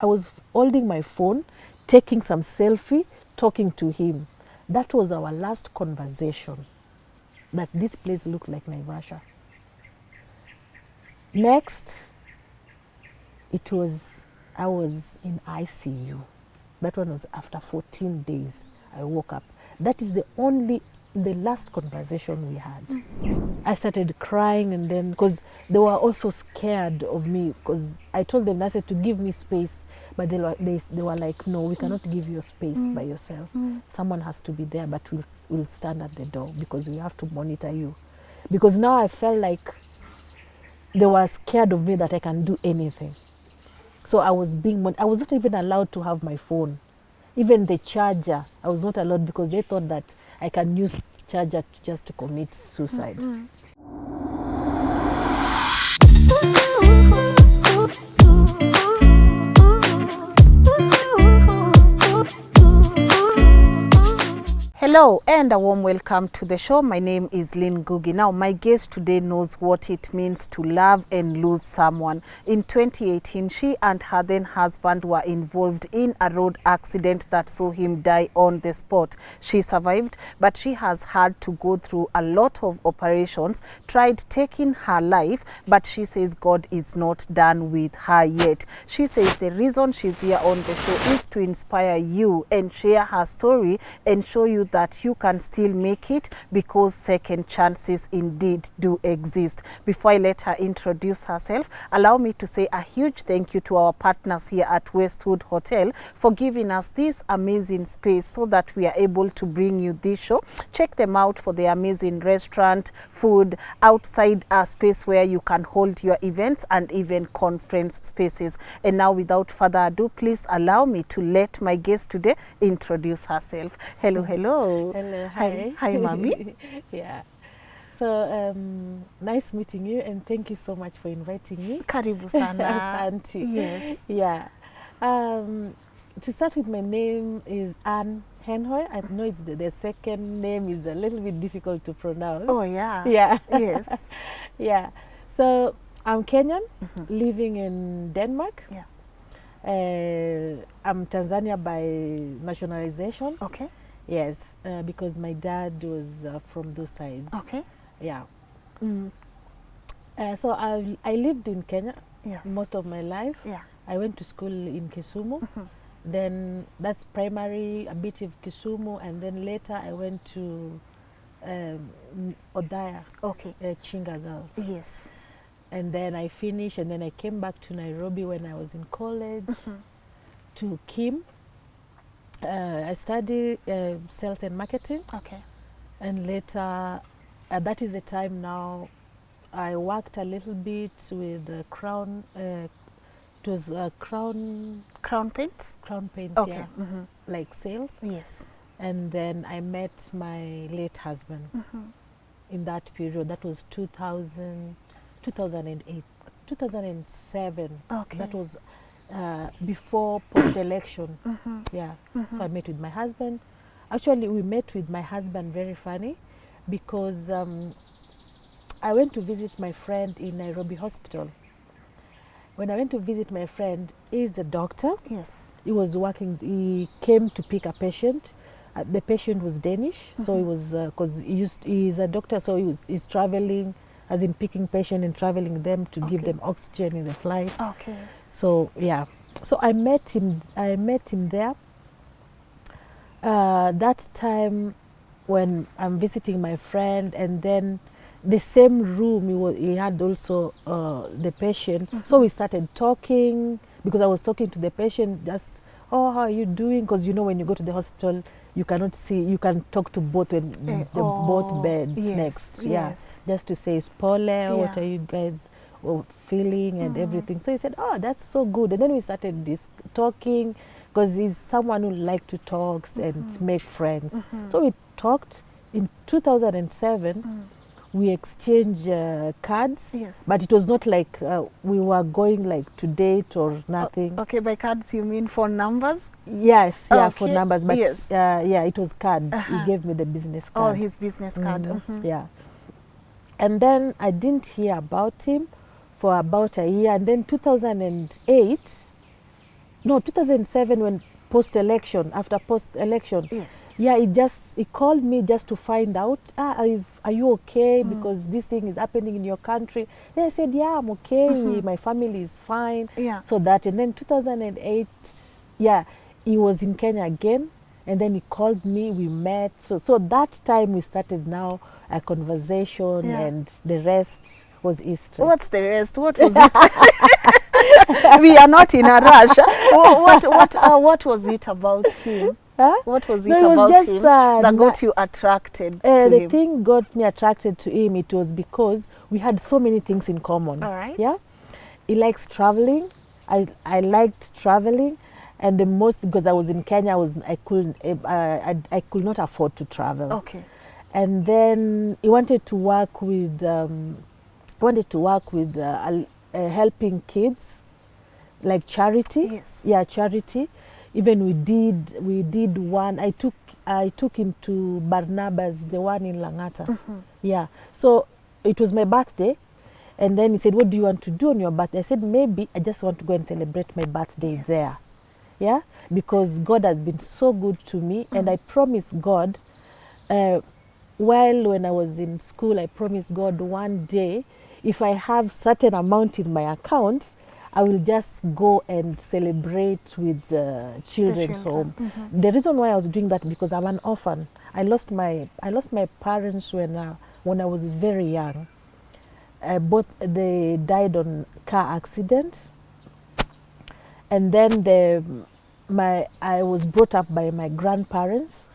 I was holding my phone, taking some selfie, talking to him. That was our last conversation, that this place looked like Naivasha. Next, I was in ICU. That one was after 14 days. I woke up. That is the last conversation we had. I started crying, and then, because they were also scared of me, because I told them, I said, to give me space, but they were like, no, we cannot give you space by yourself. Someone has to be there, but we'll stand at the door because we have to monitor you. Because now I felt like they were scared of me, that I can do anything. So I was I was not even allowed to have my phone. Even the charger, I was not allowed, because they thought that I can use charger just to commit suicide. Hello and a warm welcome to the show. My name is Lynn Ngugi. Now, my guest today knows what it means to love and lose someone. In 2018, she and her then husband were involved in a road accident that saw him die on the spot. She survived, but she has had to go through a lot of operations, tried taking her life, but she says God is not done with her yet. She says the reason she's here on the show is to inspire you and share her story and show you that you can still make it, because second chances indeed do exist. Before I let her introduce herself, allow me to say a huge thank you to our partners here at Westwood Hotel for giving us this amazing space so that we are able to bring you this show. Check them out for the amazing restaurant, food, outside a space where you can hold your events and even conference spaces. And now, without further ado, please allow me to let my guest today introduce herself. Hello, hello. Hello, hi. Hi, Mommy. Yeah. So, nice meeting you, and thank you so much for inviting me. Karibu sana. Asante. Yes. Yeah. To start with, my name is Anne Henhoy. I know it's the second name is a little bit difficult to pronounce. Oh, yeah. Yeah. Yes. Yeah. So, I'm Kenyan, living in Denmark. Yeah. I'm Tanzania by nationalization. Okay. Yes, because my dad was from those sides. Okay. Yeah. So I lived in Kenya Yes. most of my life. Yeah. I went to school in Kisumu. Then that's primary, a bit of Kisumu, and then later I went to Odaya, Okay. Chinga Girls. Yes. And then I finished, and then I came back to Nairobi when I was in college to Kim. I studied sales and marketing. Okay. And later, that is the time now, I worked a little bit with Crown, it was Crown Paints? Crown Paints, Okay. yeah, like sales. Yes. And then I met my late husband in that period. That was 2008, 2007. Okay. That was before post-election. Yeah. So I met with my husband. Actually, we met with my husband, very funny, because I went to visit my friend in Nairobi Hospital. When I went to visit my friend, he's a doctor. Yes. He was working, he came to pick a patient. The patient was Danish, so he was, because he's a doctor, so he's traveling, as in picking patient and traveling them to give them oxygen in the flight. Okay. So yeah, so I met him there. That time when I'm visiting my friend, and then the same room he had also the patient. So we started talking, because I was talking to the patient, just, oh, how are you doing? Because you know, when you go to the hospital, you cannot see, you can talk to both when both beds next. Yes. Yeah, just to say, Pole, what are you guys feeling and everything. So he said, oh, that's so good. And then we started talking, because he's someone who likes to talk and make friends. So we talked. In 2007, we exchanged cards. Yes. But it was not like we were going like to date or nothing. Okay, by cards you mean for numbers? Yes, yeah, Okay. for numbers. But yes. Yeah, it was cards. He gave me the business card. Oh, his business card. Yeah. And then I didn't hear about him for about a year. And then 2008, no, 2007 when after post-election. Yes. Yeah, he called me just to find out, are you okay? Because this thing is happening in your country. Then I said, yeah, I'm okay. My family is fine. Yeah. So that, and then 2008, yeah, he was in Kenya again. And then he called me, we met. So that time we started now a conversation, and the rest was history. What's the rest? What was it? We are not in a rush. What was it about him? Huh? What was it No, about just, him that got you attracted to the him? thing got me attracted to him, it was because we had so many things in common. All right. Yeah. He likes traveling. I liked traveling, and the most, because I was in Kenya, I could not afford to travel. Okay. And then he wanted to work with helping kids, like charity. Yes. Yeah, charity. Even we did one. I took him to Barnabas, the one in Langata. Yeah. So it was my birthday, and then he said, "What do you want to do on your birthday?" I said, "Maybe I just want to go and celebrate my birthday there." Yeah, because God has been so good to me, and I promised God. When I was in school, I promised God one day, if I have certain amount in my account, I will just go and celebrate with the children's home. The reason why I was doing that, because I'm an orphan. I lost my parents when I was very young. Both they died on car accident, and then I was brought up by my grandparents.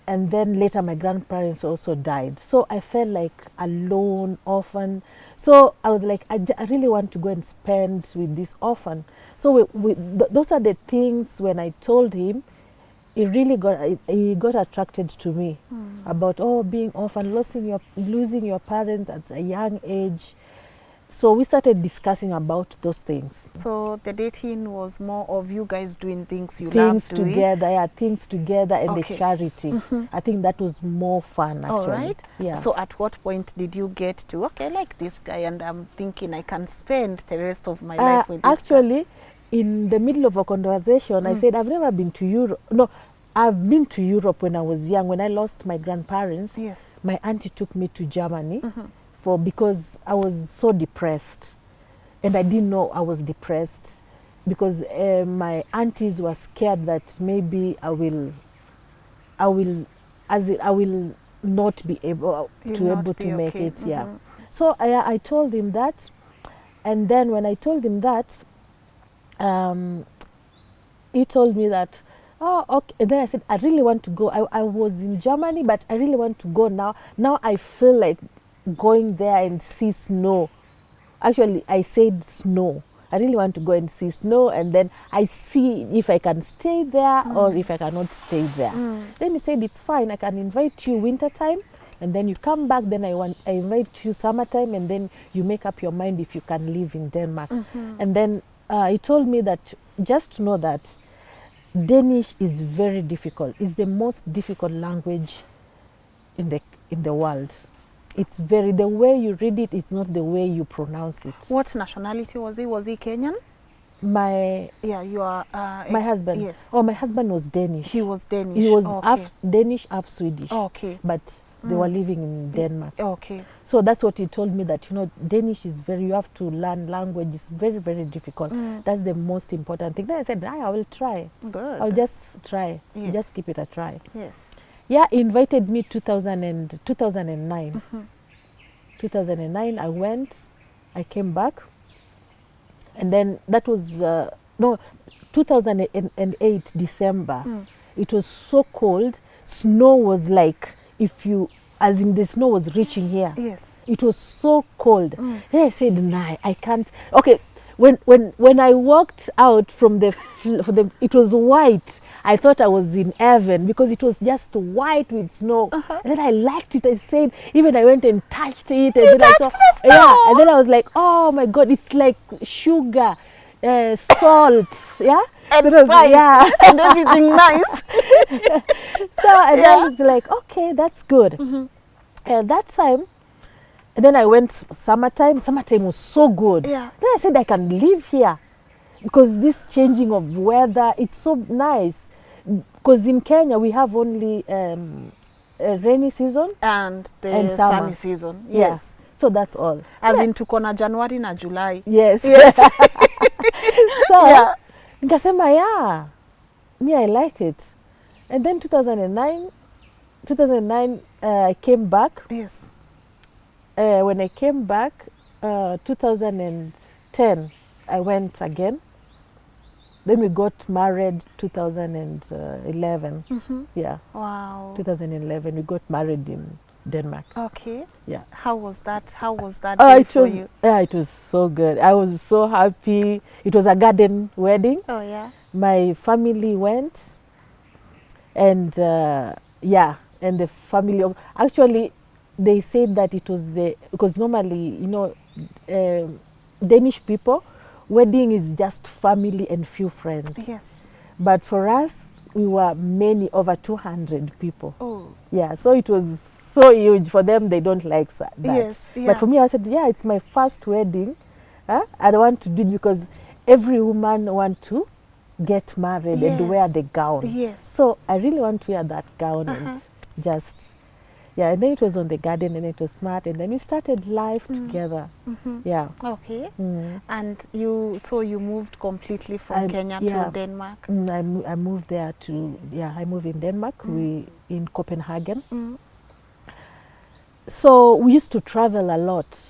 And then later my grandparents also died. So I felt like alone, orphan. So I was like, I really want to go and spend with this orphan. So those are the things when I told him, he got attracted to me about being orphan, losing your parents at a young age. So we started discussing about those things. So the dating was more of you guys doing things you love doing? Things together, and the charity. I think that was more fun, actually. All right. Yeah. So at what point did you get to, okay, I like this guy, and I'm thinking I can spend the rest of my life with this guy? In the middle of a conversation, I said, I've never been to Europe. No, I've been to Europe when I was young. When I lost my grandparents, my auntie took me to Germany. Because I was so depressed, and I didn't know I was depressed, because my aunties were scared that maybe I will not be able to make it. Yeah. So I told him that, and then when I told him that, he told me that, oh, okay. And then I said, I really want to go. I was in Germany, but I really want to go now. Now I feel like going there and see snow. Actually, I said snow. I really want to go and see snow, and then I see if I can stay there or if I cannot stay there. Then he said, it's fine, I can invite you wintertime, and then you come back, then I invite you summertime, and then you make up your mind if you can live in Denmark. And then he told me that, just to know that Danish is very difficult. It's the most difficult language in the world. It's the way you read it is not the way you pronounce it. What nationality was he? Was he Kenyan? My husband. Yes. Oh, my husband was Danish. He was Danish. He was half Danish, half Swedish. Okay. But they were living in Denmark. Okay. So that's what he told me, that Danish is you have to learn language. It's very, very difficult. That's the most important thing. Then I said, I will try. Good. I'll just try. Yes. Just keep it a try. Yes. Yeah, he invited me 2009. 2009, I went, I came back, and then that was 2008 December. It was so cold. Snow was like, as in the snow was reaching here. Yes. It was so cold. Then I said, nah, I can't. Okay, when I walked out from it was white. I thought I was in heaven, because it was just white with snow. And then I liked it. I said, even I went and touched it. And then I saw, the snow? yeah. And then I was like, oh my God, it's like sugar, salt, yeah. And spice, yeah. and everything nice. So and then it's like, okay, that's good. And that time, and then I went summertime. Summertime was so good. Yeah. Then I said, I can live here. because this changing of weather, it's so nice. Because in Kenya we have only a rainy season and the and summer. sunny season. Yeah. Yes. So that's all. As in tuko na Januari na July. Yes. Yes. So Yeah. nikasema yeah, me I like it. And then 2009 I came back. Yes. When I came back 2010 I went again. Then we got married 2011. Yeah. Wow. 2011 we got married in Denmark. Okay. Yeah. How was that? How was that Oh, day it for was, you? yeah, it was so good. I was so happy. It was a garden wedding. Oh yeah. My family went, and yeah, and the family of, actually they said that it was because normally, you know, Danish people, wedding is just family and few friends. Yes. But for us, we were many, over 200 people. Oh. Yeah, so it was so huge. For them, they don't like that. Yes. Yeah. But for me, I said, yeah, it's my first wedding. I don't want to do it because every woman wants to get married Yes. and wear the gown. Yes. So I really want to wear that gown and just, yeah. And then it was on the garden and it was smart. And then we started life together. Yeah. Okay. And you moved completely from Kenya yeah. to Denmark. I moved there to, yeah, I moved in Denmark. We in Copenhagen. So we used to travel a lot.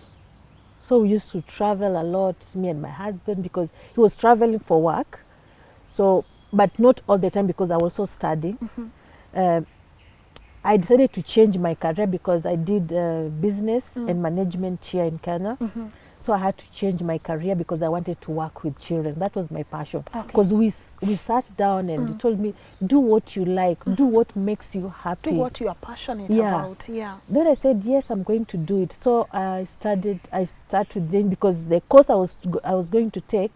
Me and my husband, because he was traveling for work. So, but not all the time because I was also studying. I decided to change my career because I did business and management here in Kenya. So I had to change my career because I wanted to work with children. That was my passion. Because we sat down and he told me, do what you like, do what makes you happy. Do what you are passionate about. Yeah. Then I said, yes, I'm going to do it. So I started then, because the course I was going to take,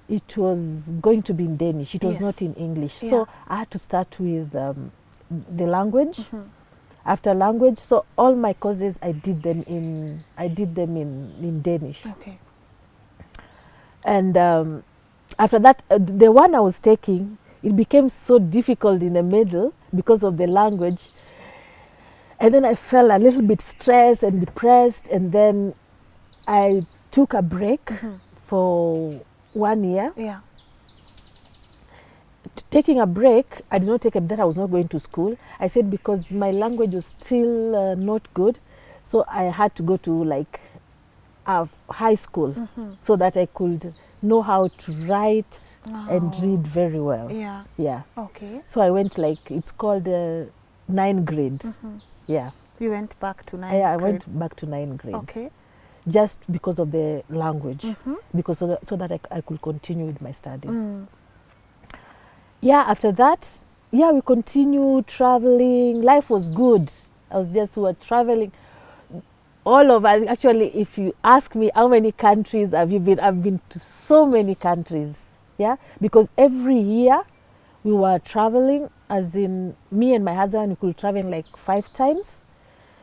it was going to be in Danish. It was not in English. Yeah. So I had to start with the language. After language, so all my courses I did them in Danish. Okay. And after that, the one I was taking, it became so difficult in the middle because of the language. And then I felt a little bit stressed and depressed. And then I took a break for 1 year. Yeah. Taking a break, I did not take that I was not going to school. I said because my language was still not good, so I had to go to like high school so that I could know how to write and read very well. Yeah. Yeah. Okay. So I went, like, it's called 9th grade. Yeah. You went back to 9th grade? I went back to 9th grade. Okay. Just because of the language, because so that I could continue with my study. Yeah, after that, yeah, we continued traveling. Life was good. We were traveling all over. Actually, if you ask me how many countries have you been, I've been to so many countries. Yeah, because every year we were traveling, as in me and my husband, we could travel like 5 times.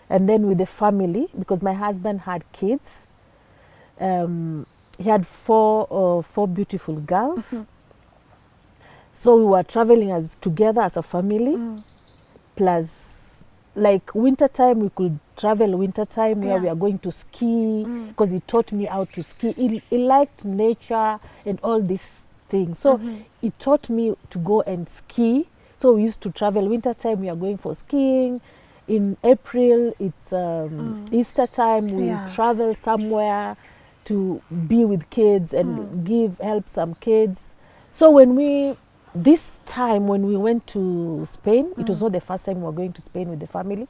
And then with the family, because my husband had kids. He had four beautiful girls. So we were traveling together as a family. Plus, like winter time, we could travel winter time where we are going to ski, because he taught me how to ski. He liked nature and all these things. So he taught me to go and ski. So we used to travel winter time. We are going for skiing. In April, it's Easter time. We travel somewhere to be with kids and help some kids. So this time when we went to Spain, it was not the first time we were going to Spain with the family.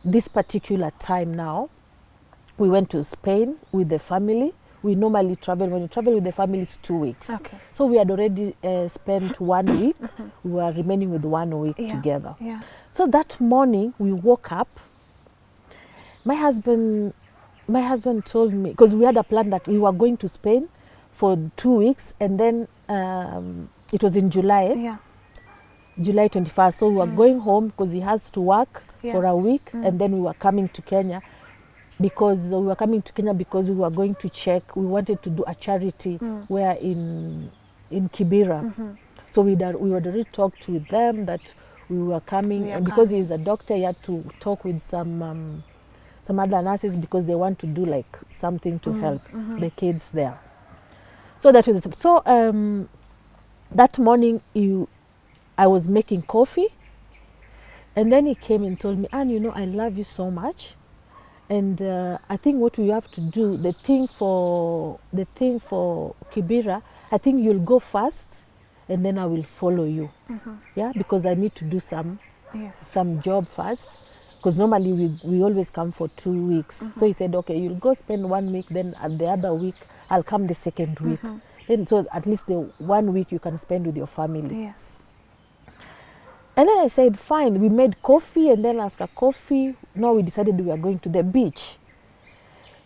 This particular time now, we went to Spain with the family. We normally travel, when you travel with the family, it's 2 weeks. Okay. So we had already spent 1 week. We were remaining with 1 week together. Yeah. So that morning we woke up. My husband told me, because we had a plan that we were going to Spain for 2 weeks, and then it was in July. Yeah. July 21st. So we were going home because he has to work for a week, and then we were coming to Kenya because we were going to check. We wanted to do a charity where in in Kibera. So we already talked with them that we were coming, We are and because coming. he's a doctor, he had to talk with some other nurses because they want to do like something to help the kids there. So that was that morning. I was making coffee, and then he came and told me, "Anne, you know, I love you so much, and I think what we have to do, the thing for Kibera, I think you'll go first, and then I will follow you, yeah, because I need to do some job first, because normally we always come for 2 weeks." So he said, "Okay, you'll go spend 1 week, then at the other week I'll come the second week, then so at least the 1 week you can spend with your family." Yes. And then I said, fine. We made coffee, and then after coffee, now we decided we were going to the beach.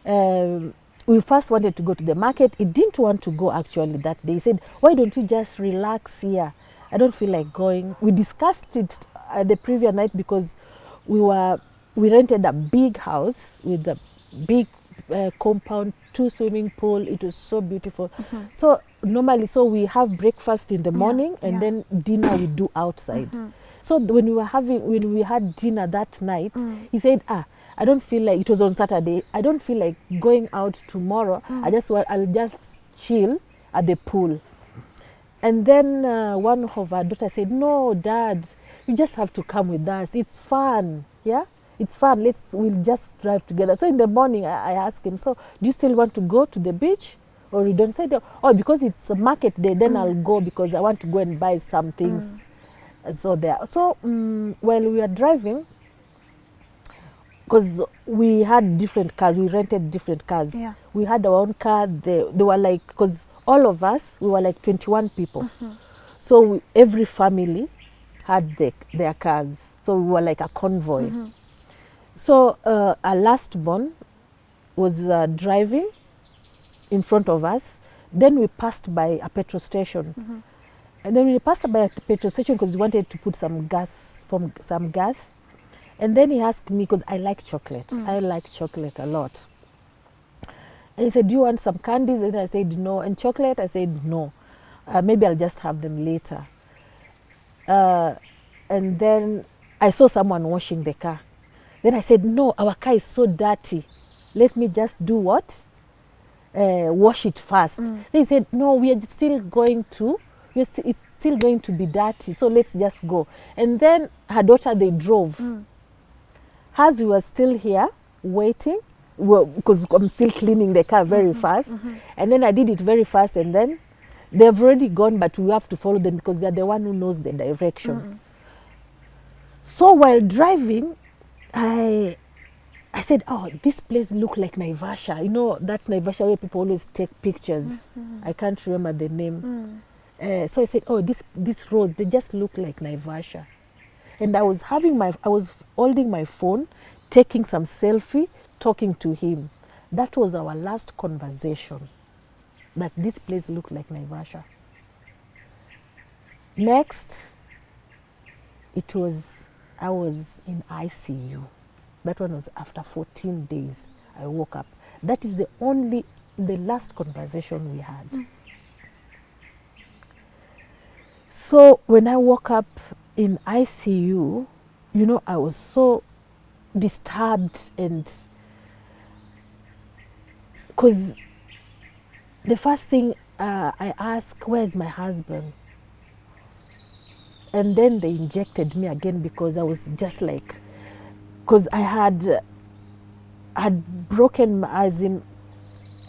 We first wanted to go to the market. He didn't want to go actually that day. He said, "Why don't we just relax here? I don't feel like going." We discussed it the previous night because we rented a big house with a big compound, 2 swimming pool. It was so beautiful. So normally, we have breakfast in the morning, and then dinner we do outside. So when we had dinner that night, he said, "I don't feel like," it was on Saturday, "I don't feel like going out tomorrow. I'll just chill at the pool." And then one of our daughters said, "No, Dad, you just have to come with us. It's fun, yeah? It's fun. We'll just drive together." So in the morning, I asked him, "So do you still want to go to the beach, or you don't?" Say, "Oh, because it's a market day, then I'll go because I want to go and buy some things." So there. So while we were driving, because we had different cars, we rented different cars. Yeah. We had our own car. They were like, because all of us, we were like 21 people. So every family had their cars. So we were like a convoy. So our last born was driving in front of us. Then we passed by a petrol station. And then we passed by a petrol station because we wanted to put some gas. And then he asked me, because I like chocolate. I like chocolate a lot. And he said, "Do you want some candies?" And I said, "No." "And chocolate?" I said, "No. Maybe I'll just have them later." And then I saw someone washing the car. Then I said, "No, our car is so dirty. Let me just do what? Wash it first." Then he said, "No, we are still going to, it's still going to be dirty. So let's just go." And then her daughter, they drove. As we were still here waiting, because I'm still cleaning the car very fast. And then I did it very fast, and then they've already gone, but we have to follow them because they're the one who knows the direction. So while driving, I said, "Oh, this place look like Naivasha." You know, that Naivasha where people always take pictures. I can't remember the name. So I said, "Oh, these roads, they just look like Naivasha." And I was holding my phone, taking some selfie, talking to him. That was our last conversation, that this place looked like Naivasha. Next, I was in ICU. That one was after 14 days. I woke up. That is the last conversation we had. So when I woke up in ICU, you know, I was so disturbed, and because the first thing I asked, "Where's my husband?" And then they injected me again because I was just like, because I had broken my eyes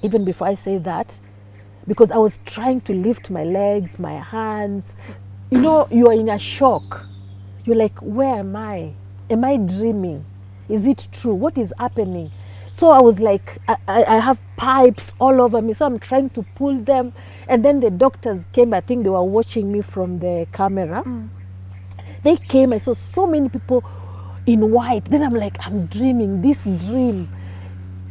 even before I say that, because I was trying to lift my legs, my hands. You know, you are in a shock. You're like, where am I? Am I dreaming? Is it true? What is happening? So I was like, I have pipes all over me, so I'm trying to pull them. And then the doctors came. I think they were watching me from the camera. They came. I saw so many people in white. Then I'm like, I'm dreaming. This dream,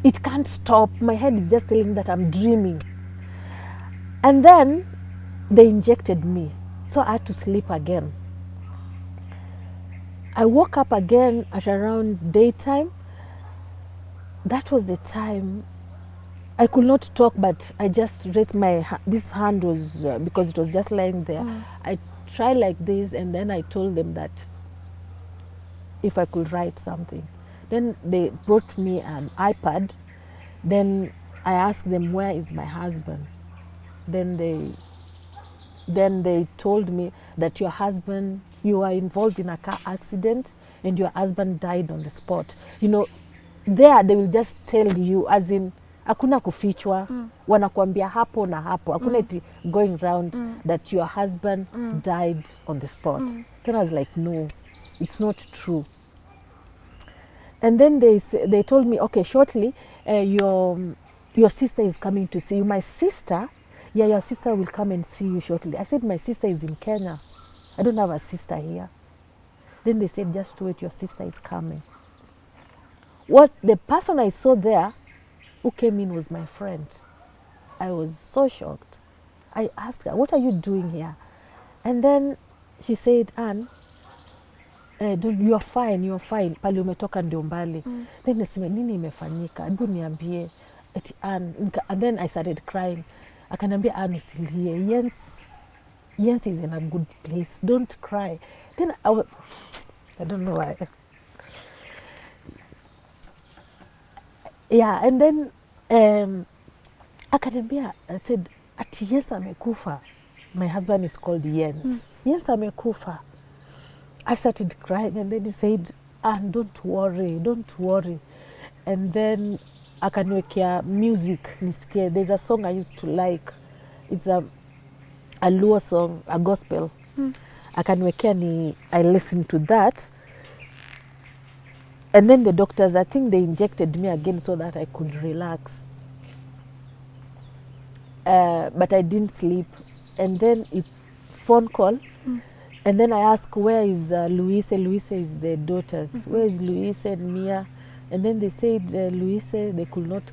it can't stop. My head is just telling me that I'm dreaming. And then they injected me, so I had to sleep again. I woke up again at around daytime. That was the time I could not talk, but I just raised my this hand was because it was just lying there. I tried like this, and then I told them that if I could write something. Then they brought me an iPad. Then I asked them, where is my husband? Then they told me that your husband, you are involved in a car accident and your husband died on the spot. You know, there they will just tell you, as in, hakuna kufichwa, wanakuambia hapo na hapo, hakuna iti going round that your husband died on the spot. Then I was like, no, it's not true. And then they told me, okay, shortly, your sister is coming to see you. My sister, yeah, your sister will come and see you shortly. I said, my sister is in Kenya. I don't have a sister here. Then they said, just wait, your sister is coming. What the person I saw there who came in was my friend. I was so shocked. I asked her, what are you doing here? And then she said, Anne, you're fine, pale umetoka ndio mbali. Then nasema, nini imefanyika? Hebu niambie. And then I started crying. Akaniambia, Anne, usilie. Jens is in a good place. Don't cry. Then I don't know why. Yeah, and then akaniambia, I said, ati Jens amekufa. My husband is called Jens. Jens amekufa. I started crying, and then he said, Anne, don't worry. And then akaniwekea music nisikie. There's a song I used to like. It's a Luo song, a gospel. Akaniwekea I listened to that. And then the doctors, I think they injected me again so that I could relax. But I didn't sleep. And then a phone call. And then I asked, where is Luise? Luise is the daughters. Where is Luise and Mia? And then they said, Luise,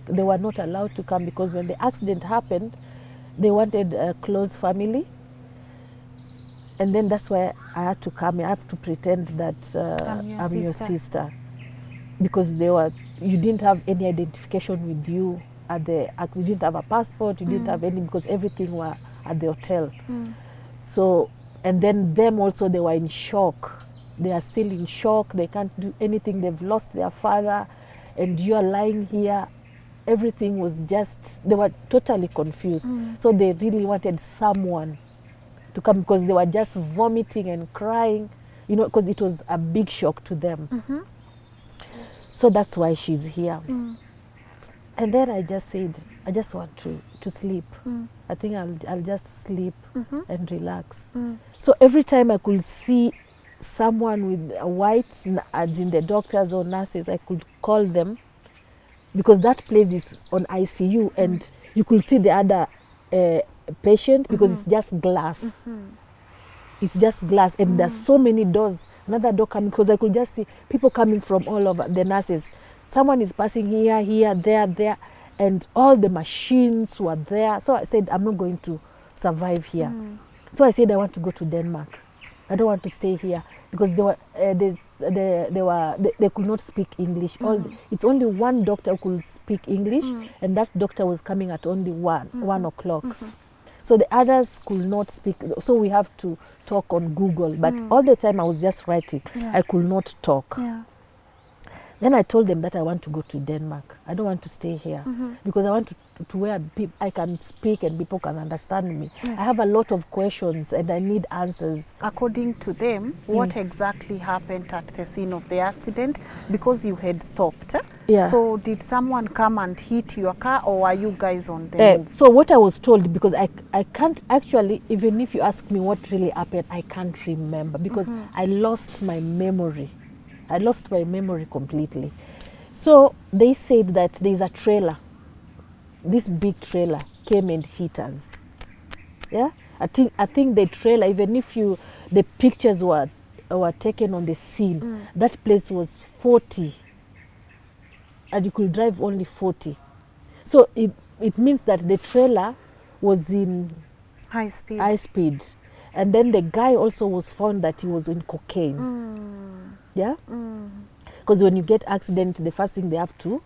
they were not allowed to come because when the accident happened, they wanted a close family. And then that's why I had to come. I have to pretend that I'm your sister. Because you didn't have any identification with you you didn't have a passport, you didn't have any, because everything were at the hotel. So, and then them also, they were in shock. They are still in shock. They can't do anything. They've lost their father, and you are lying here. Everything was just, they were totally confused. So they really wanted someone to come because they were just vomiting and crying, you know, because it was a big shock to them. So that's why she's here. And then I just said, I just want to sleep. I think I'll just sleep and relax. So every time I could see someone with a white, as in the doctors or nurses, I could call them, because that place is on ICU and you could see the other patient because it's just glass. It's just glass, and there's so many doors. Another door coming, because I could just see people coming from all over, the nurses. Someone is passing here, there, and all the machines were there. So I said, I'm not going to survive here. So I said, I want to go to Denmark. I don't want to stay here because they could not speak English. It's only one doctor who could speak English, and that doctor was coming at only 1 o'clock. So the others could not speak, so we have to talk on Google. But all the time I was just writing. I could not talk. Then I told them that I want to go to Denmark. I don't want to stay here because I want to where I can speak and people can understand me. I have a lot of questions and I need answers. According to them, what exactly happened at the scene of the accident? Because you had stopped. So did someone come and hit your car, or are you guys on the move? So what I was told, because I can't actually, even if you ask me what really happened, I can't remember because I lost my memory. I lost my memory completely. So they said that there's a trailer. This big trailer came and hit us. Yeah, I think the trailer, even if the pictures were taken on the scene, that place was 40, and you could drive only 40. So it means that the trailer was in high speed. And then the guy also was found that he was in cocaine. Yeah? Because when you get accident, the first thing they have to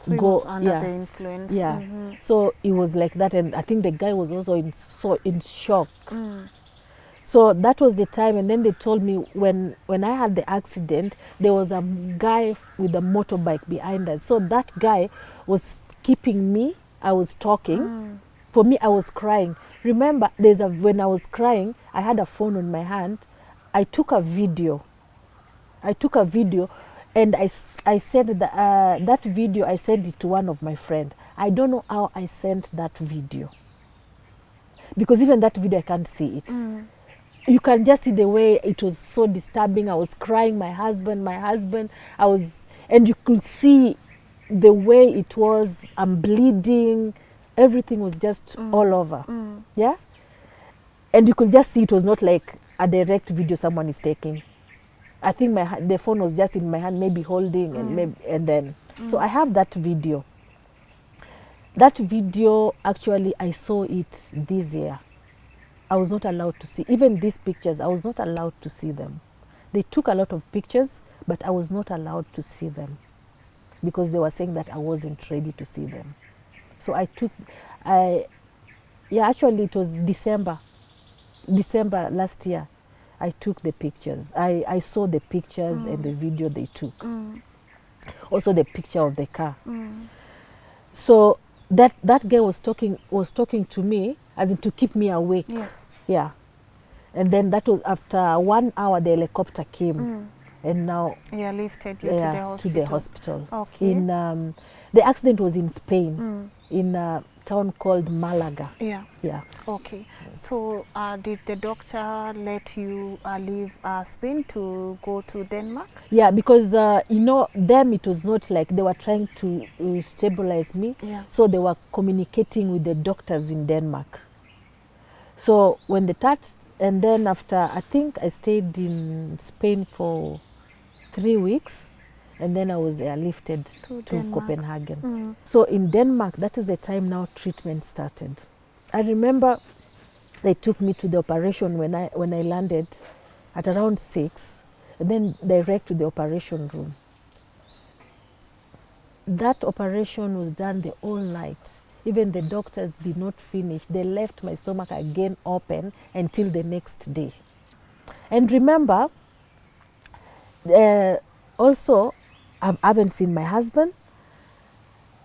So he was under the influence. Yeah. So it was like that, and I think the guy was also in shock. So that was the time, and then they told me when I had the accident, there was a guy with a motorbike behind us. So that guy was keeping me. I was talking. For me, I was crying. Remember, when I was crying, I had a phone on my hand. I took a video, and I sent that video. I sent it to one of my friends. I don't know how I sent that video, because even that video I can't see it. You can just see the way it was so disturbing. I was crying, my husband. And you could see the way it was. I'm bleeding. Everything was just all over. Yeah, and you could just see it was not like a direct video someone is taking. I think the phone was just in my hand, maybe holding, and then. So I have that video. That video, actually, I saw it this year. I was not allowed to see. Even these pictures, I was not allowed to see them. They took a lot of pictures, but I was not allowed to see them because they were saying that I wasn't ready to see them. So actually it was December last year. I took the pictures. I saw the pictures and the video they took. Also the picture of the car. So that guy was talking to me, as in to keep me awake. Yes. Yeah. And then that was after 1 hour the helicopter came. And now lifted you to the hospital. Okay. The accident was in Spain, in a town called Malaga. Yeah. Yeah. Okay. So did the doctor let you leave Spain to go to Denmark? Yeah, because them it was not like they were trying to stabilize me. Yeah. So they were communicating with the doctors in Denmark. So when they touched, and then after, I think I stayed in Spain for 3 weeks, and then I was airlifted to Copenhagen. So in Denmark, that is the time now treatment started. I remember they took me to the operation when I landed at around 6, and then direct to the operation room. That operation was done the whole night. Even the doctors did not finish. They left my stomach again open until the next day. And remember, also, I haven't seen my husband.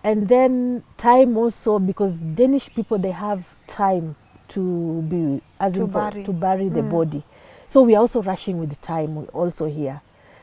And then time also, because Danish people, they have time to bury the body. So we are also rushing with time also here.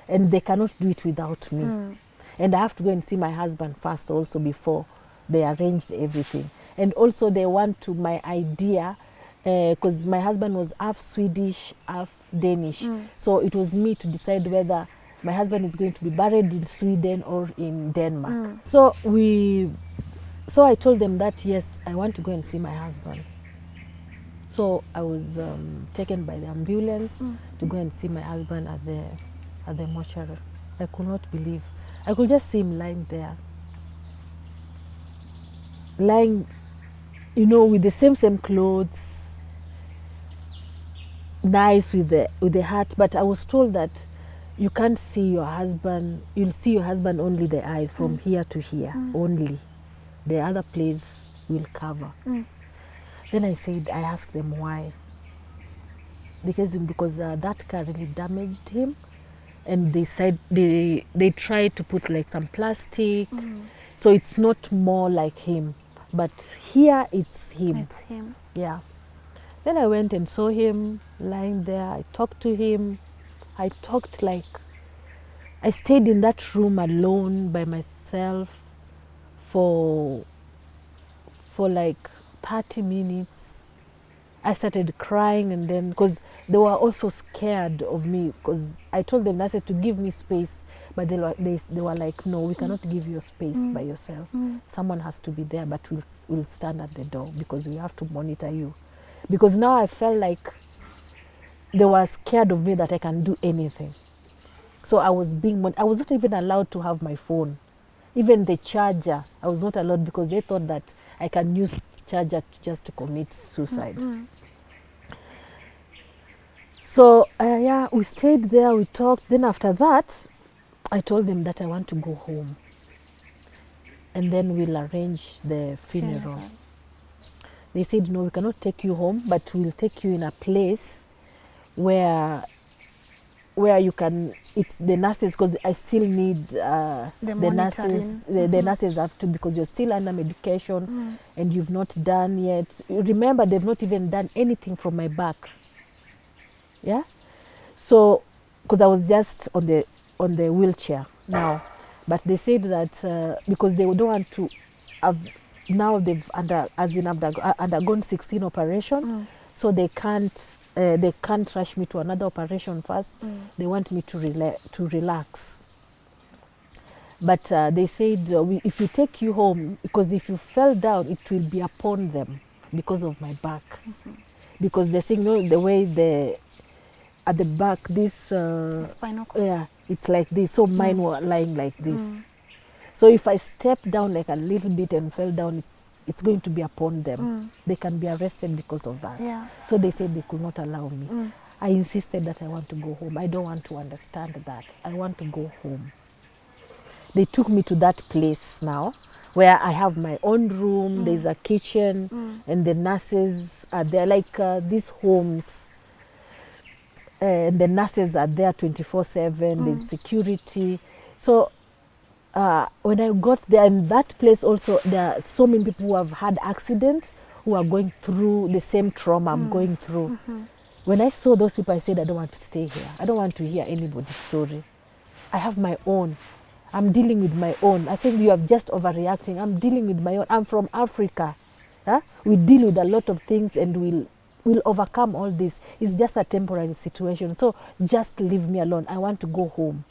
And they cannot do it without me. And I have to go and see my husband first also before they arranged everything. And also they want to my idea, because my husband was half Swedish, half Danish. So it was me to decide whether my husband is going to be buried in Sweden or in Denmark. So I told them that, yes, I want to go and see my husband. So I was taken by the ambulance to go and see my husband at the mortuary. I could not believe. I could just see him lying there. Lying, with the same clothes, nice with the hat. But I was told that you can't see your husband. You'll see your husband only the eyes from here to here only. The other place will cover. Then I asked them why. Because that car really damaged him, and they said they tried to put like some plastic, so it's not more like him. But here it's him. It's him. Yeah. Then I went and saw him lying there. I talked to him. I stayed in that room alone by myself for like 30 minutes. I started crying, and then, because they were also scared of me, because I told them, I said, to give me space. But they were like, no, we cannot give you space by yourself. Someone has to be there, but we'll stand at the door because we have to monitor you. Because now I felt like they were scared of me, that I can do anything. So I was I was not even allowed to have my phone. Even the charger, I was not allowed, because they thought that I can use charger just to commit suicide. So we stayed there, we talked. Then after that, I told them that I want to go home. and then we'll arrange the funeral. They said, no, we cannot take you home, but we'll take you in a place where you can, it's the nurses, because I still need the nurses. The nurses have to, because you're still under medication and you've not done yet. Remember, they've not even done anything from my back. Yeah? So, because I was just on the wheelchair now. But they said that because they don't want to have, now they've undergone 16 operations, so they can't rush me to another operation first. They want me to relax. But they said, if you take you home, because if you fell down, it will be upon them because of my back. Because they're saying, no, the way at the back, this spinal cord. Yeah, it's like this. So mine were lying like this. So if I step down like a little bit and fell down, it's going to be upon them. They can be arrested because of that. Yeah. So they said they could not allow me. I insisted that I want to go home. I don't want to understand that. I want to go home. They took me to that place now where I have my own room, there's a kitchen, and the nurses are there, like these homes. And the nurses are there 24/7, there's security. So when I got there, in that place also, there are so many people who have had accidents, who are going through the same trauma I'm going through. When I saw those people, I said, I don't want to stay here. I don't want to hear anybody's story. I have my own. I'm dealing with my own. I think you are just overreacting. I'm dealing with my own. I'm from Africa. Huh? We deal with a lot of things and we'll overcome all this. It's just a temporary situation. So just leave me alone. I want to go home.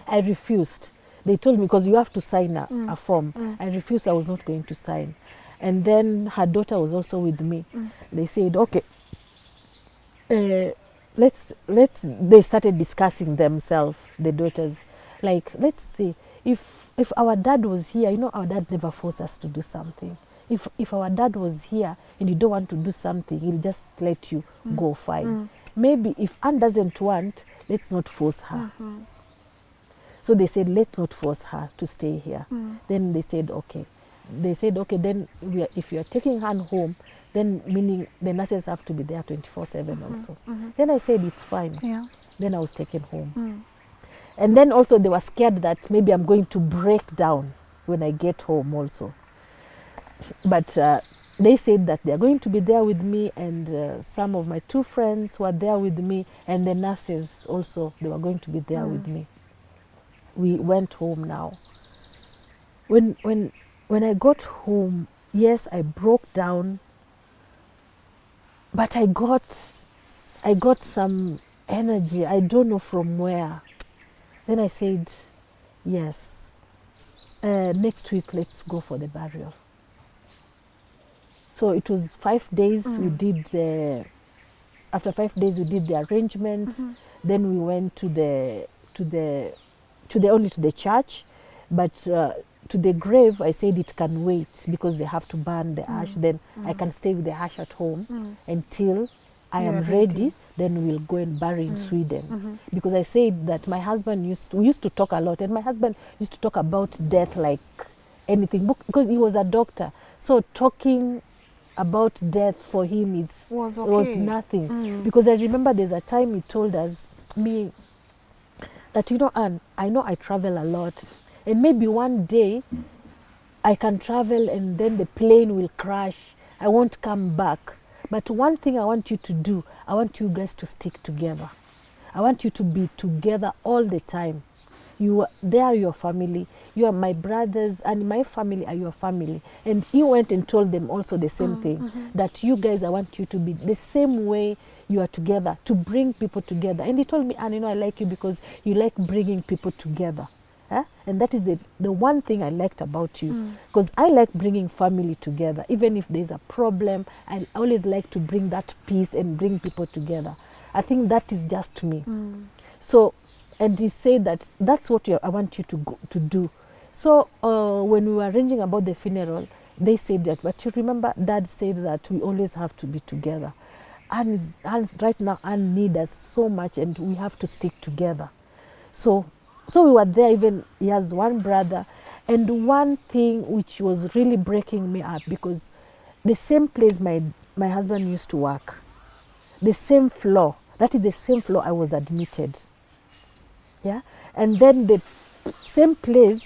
I refused. They told me, because you have to sign a form. I refused. I was not going to sign. And then her daughter was also with me. They said, okay, they started discussing themselves, the daughters. Like, let's see, if our dad was here, you know, our dad never forced us to do something. If our dad was here and you don't want to do something, he'll just let you go, fine. Maybe if Anne doesn't want, let's not force her. So they said, let's not force her to stay here. Then they said, okay. They said, okay, then if you're taking her home, then meaning the nurses have to be there 24/7 also. Then I said, it's fine. Yeah. Then I was taken home. And then also they were scared that maybe I'm going to break down when I get home also. But they said that they're going to be there with me, and some of my two friends were there with me, and the nurses also, they were going to be there with me. We went home now. When I got home, yes, I broke down, but I got some energy. I don't know from where. Then I said, yes, next week let's go for the burial. So it was 5 days. We did after 5 days we did the arrangement. Then we went to the church, but to the grave I said it can wait because they have to burn the ash. Then I can stay with the ash at home until I am ready. Then we'll go and bury in Sweden. Because I said that my husband we used to talk a lot, and my husband used to talk about death like anything, because he was a doctor. So talking about death for him was nothing. Because I remember there's a time he told us, that, you know, Anne, I know I travel a lot, and maybe one day I can travel and then the plane will crash. I won't come back. But one thing I want you to do, I want you guys to stick together. I want you to be together all the time. They are your family. You are my brothers, and my family are your family. And he went and told them also the same thing, that you guys, I want you to be the same way you are together, to bring people together. And he told me, Anne, you know, I like you because you like bringing people together. And that is the one thing I liked about you, because I like bringing family together. Even if there's a problem, I always like to bring that peace and bring people together. I think that is just me. So, and he said that that's what I want you to do. So when we were arranging about the funeral, they said that, but you remember Dad said that we always have to be together. And right now Anne needs us so much, and we have to stick together. So we were there. Even he has one brother, And one thing which was really breaking me up, because the same place my husband used to work, the same floor, that is the same floor I was admitted. Yeah, and then the same place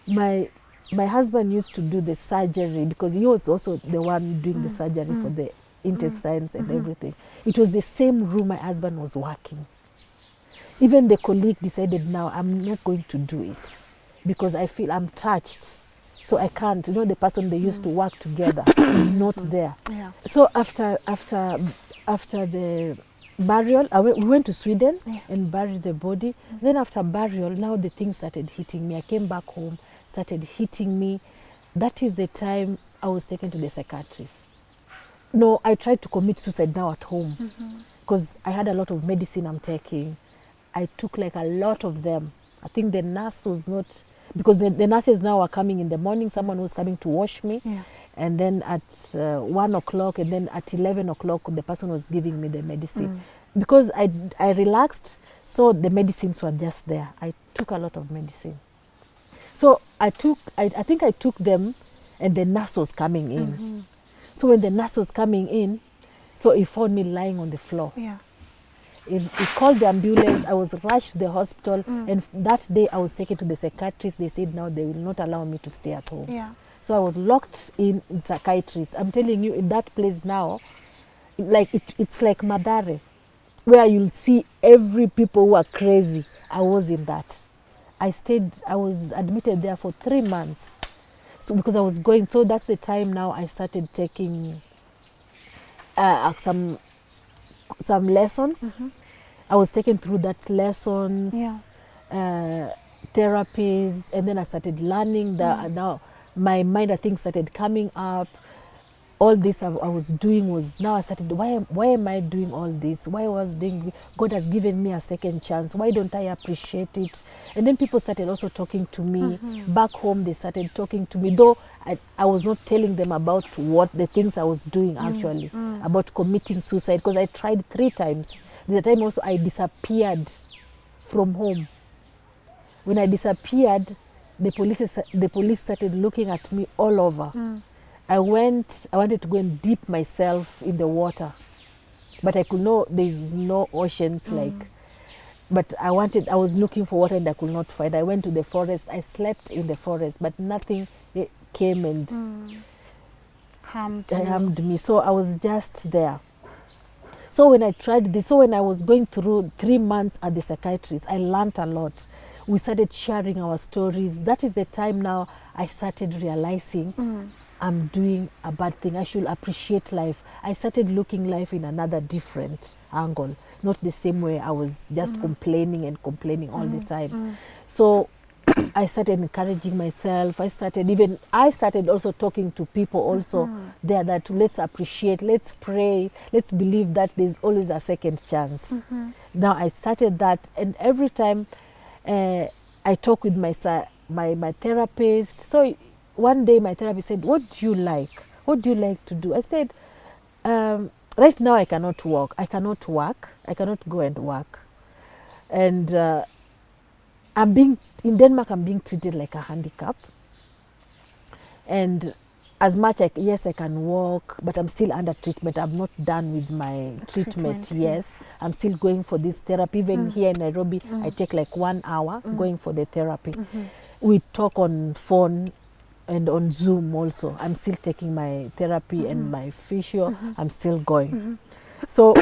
my husband used to do the surgery, because he was also the one doing the surgery for the intestines and everything. It was the same room my husband was working. Even the colleague decided, now I'm not going to do it because I feel I'm touched. So I can't, the person they used to work together is not there. Yeah. So after the burial, we went to Sweden and buried the body. Then after burial, now the things started hitting me. I came back home, started hitting me. That is the time I was taken to the psychiatrist. No, I tried to commit suicide now at home because I had a lot of medicine I'm taking. I took like a lot of them. I think the nurse was not, because the nurses now are coming in the morning. Someone was coming to wash me. Yeah. And then at 1 o'clock, and then at 11 o'clock, the person was giving me the medicine. Because I relaxed, so the medicines were just there. I took a lot of medicine. So I think I took them, and the nurse was coming in. So when the nurse was coming in, so he found me lying on the floor. Yeah. He called the ambulance. I was rushed to the hospital, and that day I was taken to the psychiatrist. They said now they will not allow me to stay at home. Yeah. So I was locked in psychiatrist. I'm telling you, in that place now, it's like Madare, where you'll see every people who are crazy. I was in that. I was admitted there for 3 months. So because I was going, so that's the time now I started taking some lessons. I was taken through that lessons, therapies, and then I started learning that now my mind, I think, started coming up. All this I was doing was, now I started, why am I doing all this? Why was doing, God has given me a second chance. Why don't I appreciate it? And then people started also talking to me. Back home, they started talking to me, though I was not telling them about what the things I was doing actually, about committing suicide, because I tried 3 times. The time also I disappeared from home. When I disappeared, the police started looking at me all over. I wanted to go and dip myself in the water, but I could know there's no oceans but I was looking for water and I could not find. I went to the forest. I slept in the forest, but nothing came and harmed me. So I was just there. So when I tried this, so when I was going through 3 months at the psychiatrist, I learned a lot. We started sharing our stories. That is the time now I started realizing I'm doing a bad thing. I should appreciate life. I started looking life in another different angle, not the same way I was just complaining all the time. So I started encouraging myself. I started also talking to people also there, that let's appreciate, let's pray, let's believe that there's always a second chance. Now I started that, and every time I talk with my therapist. So one day my therapist said, what do you like? What do you like to do? I said, right now I cannot walk. I cannot work. I cannot go and work. And in Denmark, I'm being treated like a handicap. And as much yes, I can walk, but I'm still under treatment. I'm not done with my treatment. Yes, I'm still going for this therapy. Even here in Nairobi, I take like 1 hour going for the therapy. We talk on phone and on Zoom also. I'm still taking my therapy and my physio. I'm still going. So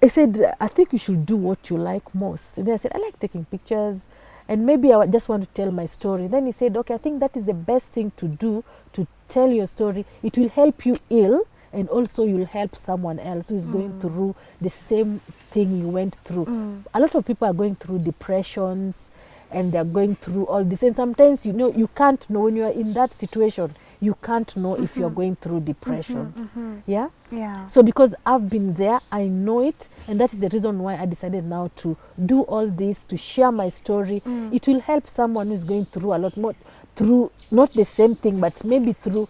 I said, I think you should do what you like most. And then I said, I like taking pictures, and maybe I just want to tell my story. Then he said, okay, I think that is the best thing to do, to tell your story. It will help you heal, and also you'll help someone else who is going through the same thing you went through. A lot of people are going through depressions, and they're going through all this. And sometimes, you can't know when you are in that situation. You can't know if you're going through depression. Yeah? Yeah. So because I've been there, I know it. And that is the reason why I decided now to do all this, to share my story. It will help someone who's going through a lot more, through not the same thing, but maybe through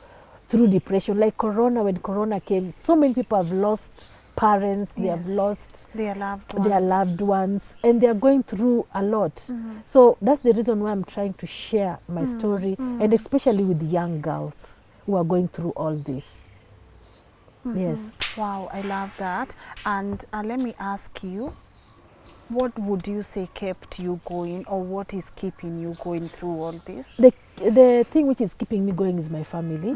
depression. Like Corona, when Corona came, so many people have lost parents, they have Yes. lost Their loved ones. their loved ones, and they are going through a lot. So that's the reason why I'm trying to share my story, and especially with young girls who are going through all this. Yes. Wow, I love that. And let me ask you, what would you say kept you going, or what is keeping you going through all this? The thing which is keeping me going is my family,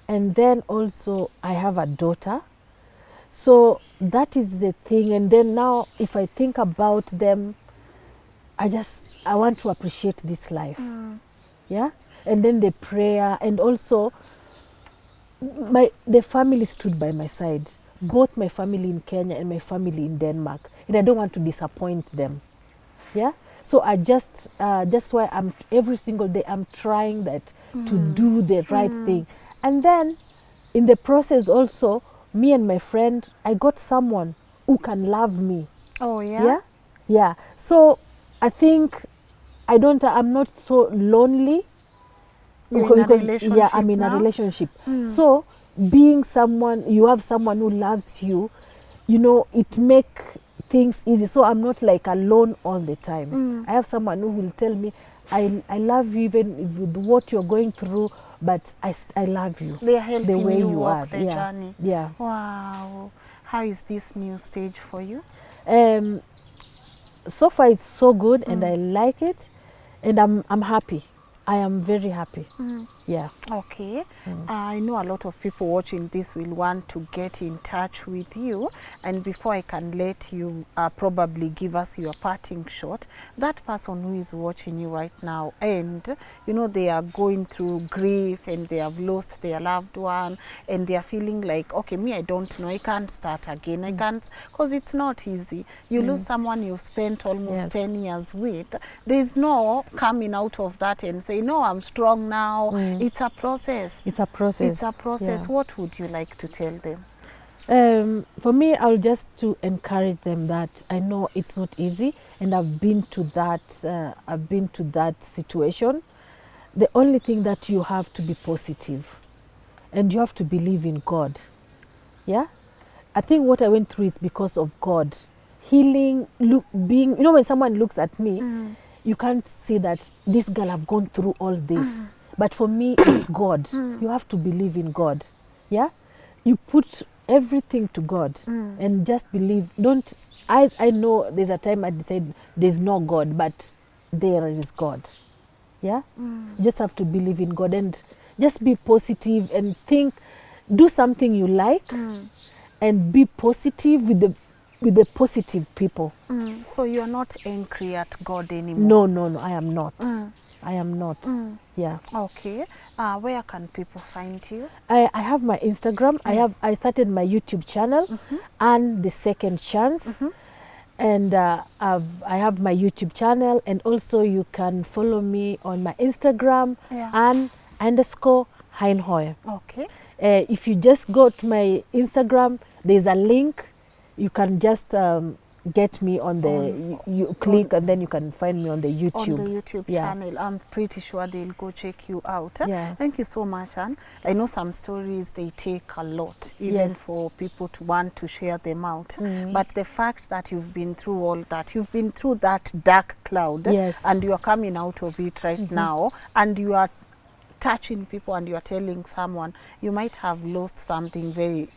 and then also I have a daughter. So that is the thing. And then now if I think about them, I want to appreciate this life. Yeah. And then the prayer, and also the family stood by my side, both my family in Kenya and my family in Denmark, and I don't want to disappoint them. Yeah. So that's why every single day I'm trying to do the right thing. And then in the process also, me and my friend, I got someone who can love me. Oh, yeah? Yeah. Yeah. So I think I'm not so lonely. You're in a relationship yeah, I'm in now? a relationship. So being you have someone who loves you, it make things easy. So I'm not like alone all the time. I have someone who will tell me, I love you even with what you're going through, but I love you. They are helping the way you you walk are. the journey. Yeah. Wow. How is this new stage for you? So far it's so good, and I like it, and I'm happy. I am very happy. Yeah. Okay. I know a lot of people watching this will want to get in touch with you, and before I can let you probably give us your parting shot, that person who is watching you right now, and they are going through grief, and they have lost their loved one, and they are feeling like, okay, me, I don't know, I can't start again, I can't, because it's not easy. You lose someone you spent almost 10 years with. There's no coming out of that and say, no, I'm strong now. It's a process. It's a process. It's a process. Yeah. What would you like to tell them? For me, I'll just to encourage them that I know it's not easy, and I've been to that situation. The only thing that you have to be positive, and you have to believe in God. Yeah, I think what I went through is because of God. Healing, when someone looks at me, you can't see that this girl have gone through all this. But for me, it's God. You have to believe in God. Yeah? You put everything to God and just believe. I know there's a time I said there's no God, but there is God. Yeah? You just have to believe in God and just be positive and do something you like and be positive with the positive people. So you're not angry at God anymore? No, I am not. I am not. Yeah. Okay. Where can people find you? I have my Instagram. Yes. I started my YouTube channel and the Second Chance. And I have my YouTube channel, and also you can follow me on my Instagram and _Heinhoye. Okay. If you just go to my Instagram, there's a link. You can just get me on the, you click and then you can find me on the YouTube. On the YouTube channel. I'm pretty sure they'll go check you out. Yeah. Thank you so much, Anne. I know some stories, they take a lot, even for people to want to share them out. But the fact that you've been through all that, you've been through that dark cloud, and you are coming out of it right now, and you are touching people, and you are telling someone you might have lost something very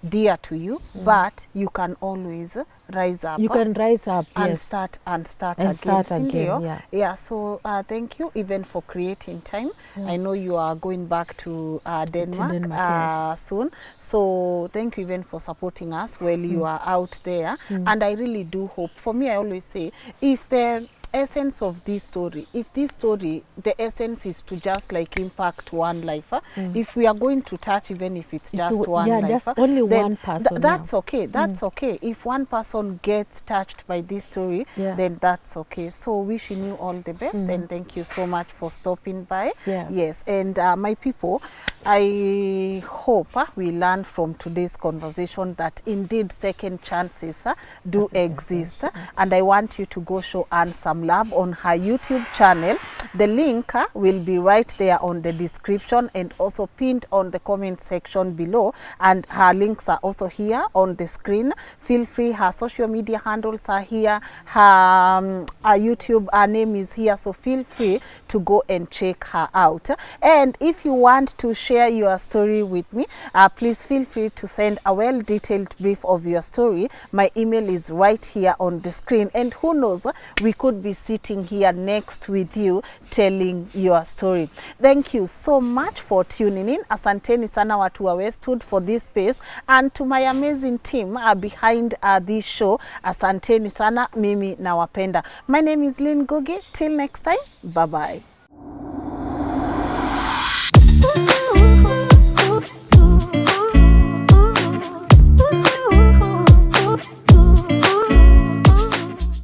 dear to you, but you can always rise up. You can rise up, and start again. Yeah. So thank you even for creating time. I know you are going back to Denmark, soon. So thank you even for supporting us while you are out there. And I really do hope. For me, I always say, if the essence of this story, the essence is to just like impact one life. If we are going to touch, even if it's just one life, just only one person, that's okay. That's okay. If one person gets touched by this story, then that's okay. So wishing you all the best, and thank you so much for stopping by. Yes, and my people, I hope we learn from today's conversation that indeed second chances do exist. And I want you to go show Anne some love on her YouTube channel. The link will be right there on the description and also pinned on the comment section below. And her links are also here on the screen. Feel free, her social media handles are here. Her YouTube name is here. So feel free to go and check her out. And if you want to share your story with me, please feel free to send a well-detailed brief of your story. My email is right here on the screen, and who knows, we could be sitting here next with you telling your story. Thank you so much for tuning in. Asanteni sana watu wa Westwood for this space, and to my amazing team behind this show, asanteni sana, mimi nawapenda. My name is Lynn Ngugi. Till next time, bye bye.